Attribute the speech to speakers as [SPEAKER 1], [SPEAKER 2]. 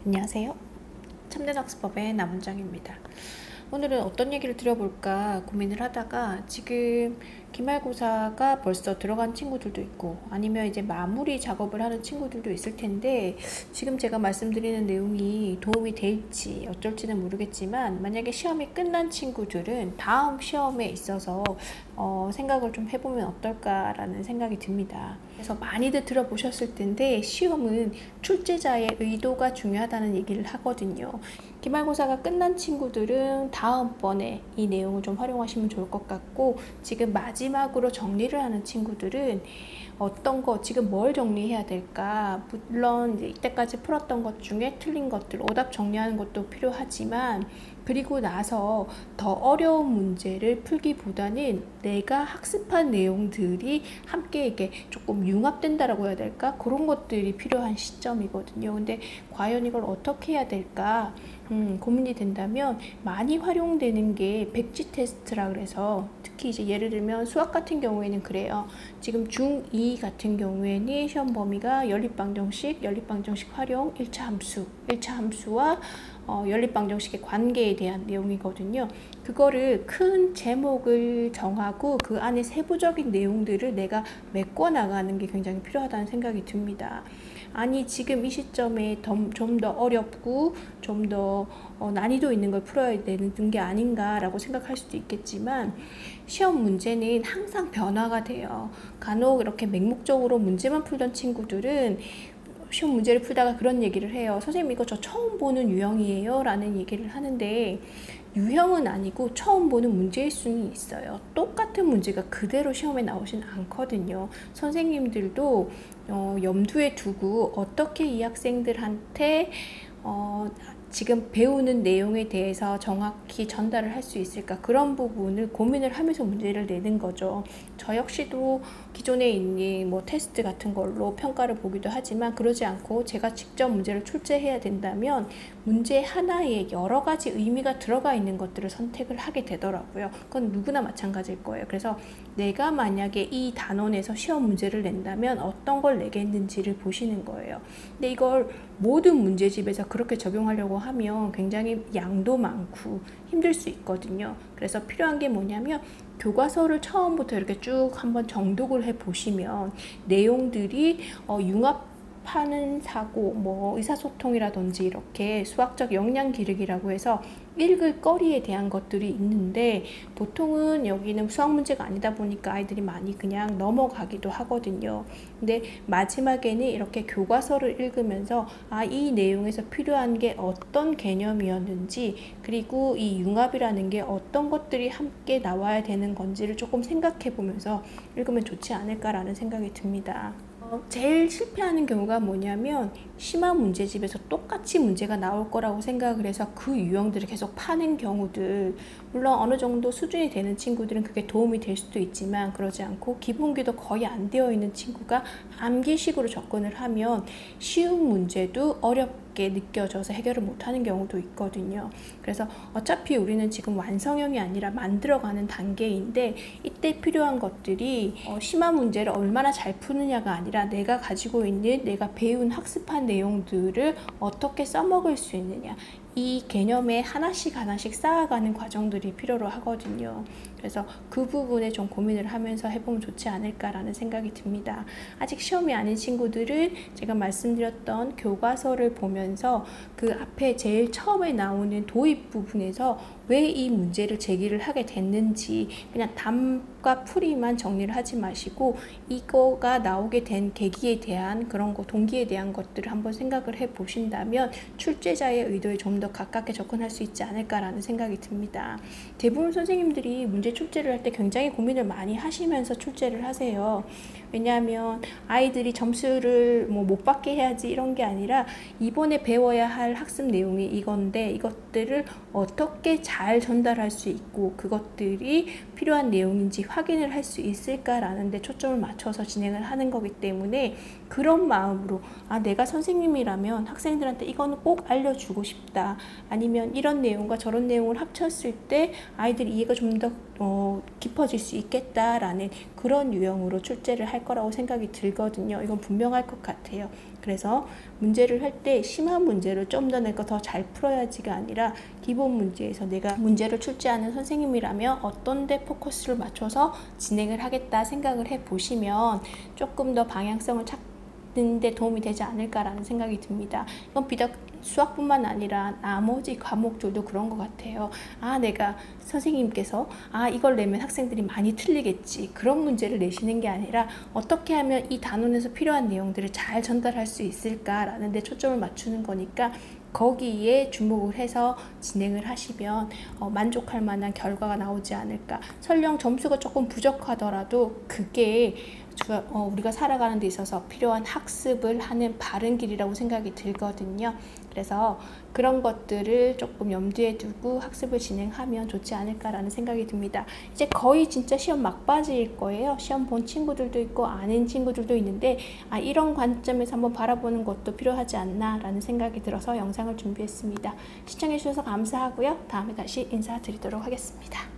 [SPEAKER 1] 안녕하세요. 참된학습법의 남은정입니다. 오늘은 어떤 얘기를 드려볼까 고민을 하다가 지금 기말고사가 벌써 들어간 친구들도 있고 아니면 이제 마무리 작업을 하는 친구들도 있을 텐데 지금 제가 말씀드리는 내용이 도움이 될지 어쩔지는 모르겠지만 만약에 시험이 끝난 친구들은 다음 시험에 있어서 생각을 좀 해보면 어떨까라는 생각이 듭니다. 그래서 많이들 들어보셨을 텐데 시험은 출제자의 의도가 중요하다는 얘기를 하거든요. 기말고사가 끝난 친구들은 다음번에 이 내용을 좀 활용하시면 좋을 것 같고 지금 마지막으로 정리를 하는 친구들은 어떤 거 지금 뭘 정리해야 될까, 물론 이제 이때까지 풀었던 것 중에 틀린 것들 오답 정리하는 것도 필요하지만 그리고 나서 더 어려운 문제를 풀기보다는 내가 학습한 내용들이 함께 이게 조금 융합된다라고 해야 될까, 그런 것들이 필요한 시점이거든요. 근데 과연 이걸 어떻게 해야 될까 고민이 된다면 많이 활용되는 게 백지 테스트라 그래서 특히 이제 예를 들면 수학 같은 경우에는 그래요. 지금 중2 같은 경우에는 시험 범위가 연립방정식 활용 1차 함수, 1차 함수와 연립방정식의 관계에 대한 내용이거든요. 그거를 큰 제목을 정하고 그 안에 세부적인 내용들을 내가 메꿔 나가는 게 굉장히 필요하다는 생각이 듭니다. 아니 지금 이 시점에 좀 더 어렵고 좀 더 난이도 있는 걸 풀어야 되는 게 아닌가라고 생각할 수도 있겠지만 시험 문제는 항상 변화가 돼요. 간혹 이렇게 맹목적으로 문제만 풀던 친구들은 시험 문제를 풀다가 그런 얘기를 해요. 선생님 이거 저 처음 보는 유형이에요 라는 얘기를 하는데 유형은 아니고 처음 보는 문제일 수는 있어요. 똑같은 문제가 그대로 시험에 나오진 않거든요. 선생님들도 염두에 두고 어떻게 이 학생들한테 지금 배우는 내용에 대해서 정확히 전달을 할 수 있을까, 그런 부분을 고민을 하면서 문제를 내는 거죠. 저 역시도 기존에 있는 뭐 테스트 같은 걸로 평가를 보기도 하지만 그러지 않고 제가 직접 문제를 출제해야 된다면 문제 하나에 여러 가지 의미가 들어가 있는 것들을 선택을 하게 되더라고요. 그건 누구나 마찬가지일 거예요. 그래서 내가 만약에 이 단원에서 시험 문제를 낸다면 어떤 걸 내겠는지를 보시는 거예요. 근데 이걸 모든 문제집에서 그렇게 적용하려고 하면 굉장히 양도 많고 힘들 수 있거든요. 그래서 필요한 게 뭐냐면 교과서를 처음부터 이렇게 쭉 한번 정독을 해 보시면 내용들이 융합하는 사고, 뭐 의사소통이라든지 이렇게 수학적 역량 기르기라고 해서 읽을 거리에 대한 것들이 있는데 보통은 여기는 수학 문제가 아니다 보니까 아이들이 많이 그냥 넘어가기도 하거든요. 근데 마지막에는 이렇게 교과서를 읽으면서 이 내용에서 필요한 게 어떤 개념이었는지 그리고 이 융합이라는 게 어떤 것들이 함께 나와야 되는 건지를 조금 생각해 보면서 읽으면 좋지 않을까라는 생각이 듭니다. 제일 실패하는 경우가 뭐냐면 심한 문제집에서 똑같이 문제가 나올 거라고 생각을 해서 그 유형들을 계속 파는 경우들, 물론 어느 정도 수준이 되는 친구들은 그게 도움이 될 수도 있지만 그러지 않고 기본기도 거의 안 되어 있는 친구가 암기식으로 접근을 하면 쉬운 문제도 어렵게 느껴져서 해결을 못하는 경우도 있거든요. 그래서 어차피 우리는 지금 완성형이 아니라 만들어가는 단계인데 이때 필요한 것들이 심한 문제를 얼마나 잘 푸느냐가 아니라 내가 가지고 있는 내가 배운 학습한 내용들을 어떻게 써먹을 수 있느냐, 이 개념에 하나씩 쌓아가는 과정들이 필요로 하거든요. 그래서 그 부분에 좀 고민을 하면서 해보면 좋지 않을까라는 생각이 듭니다. 아직 시험이 아닌 친구들은 제가 말씀드렸던 교과서를 보면서 그 앞에 제일 처음에 나오는 도입 부분에서 왜 이 문제를 제기를 하게 됐는지 그냥 답과 풀이만 정리를 하지 마시고 이거가 나오게 된 계기에 대한 그런 거, 동기에 대한 것들을 한번 생각을 해 보신다면 출제자의 의도에 좀 더 가깝게 접근할 수 있지 않을까라는 생각이 듭니다. 대부분 선생님들이 문제 출제를 할 때 굉장히 고민을 많이 하시면서 출제를 하세요. 왜냐하면 아이들이 점수를 못 받게 해야지 이런 게 아니라 이번에 배워야 할 학습 내용이 이건데 이것들을 어떻게 잘 전달할 수 있고 그것들이 필요한 내용인지 확인을 할 수 있을까라는 데 초점을 맞춰서 진행을 하는 거기 때문에 그런 마음으로 내가 선생님이라면 학생들한테 이거는 꼭 알려주고 싶다, 아니면 이런 내용과 저런 내용을 합쳤을 때 아이들 이해가 좀 더 깊어질 수 있겠다라는 그런 유형으로 출제를 할 할 거라고 생각이 들거든요. 이건 분명할 것 같아요. 그래서 문제를 할 때 심한 문제를 좀 더 내가 더 잘 풀어야지가 아니라 기본 문제에서 내가 문제를 출제하는 선생님이라면 어떤 데 포커스를 맞춰서 진행을 하겠다 생각을 해 보시면 조금 더 방향성을 찾는 데 도움이 되지 않을까라는 생각이 듭니다. 이건 비단 수학뿐만 아니라 나머지 과목들도 그런 것 같아요. 내가 선생님께서 이걸 내면 학생들이 많이 틀리겠지, 그런 문제를 내시는 게 아니라 어떻게 하면 이 단원에서 필요한 내용들을 잘 전달할 수 있을까라는 데 초점을 맞추는 거니까 거기에 주목을 해서 진행을 하시면 만족할 만한 결과가 나오지 않을까. 설령 점수가 조금 부족하더라도 그게 우리가 살아가는 데 있어서 필요한 학습을 하는 바른 길이라고 생각이 들거든요. 그래서 그런 것들을 조금 염두에 두고 학습을 진행하면 좋지 않을까라는 생각이 듭니다. 이제 거의 진짜 시험 막바지일 거예요. 시험 본 친구들도 있고 아닌 친구들도 있는데 이런 관점에서 한번 바라보는 것도 필요하지 않나 라는 생각이 들어서 영상을 준비했습니다. 시청해 주셔서 감사하고요. 다음에 다시 인사드리도록 하겠습니다.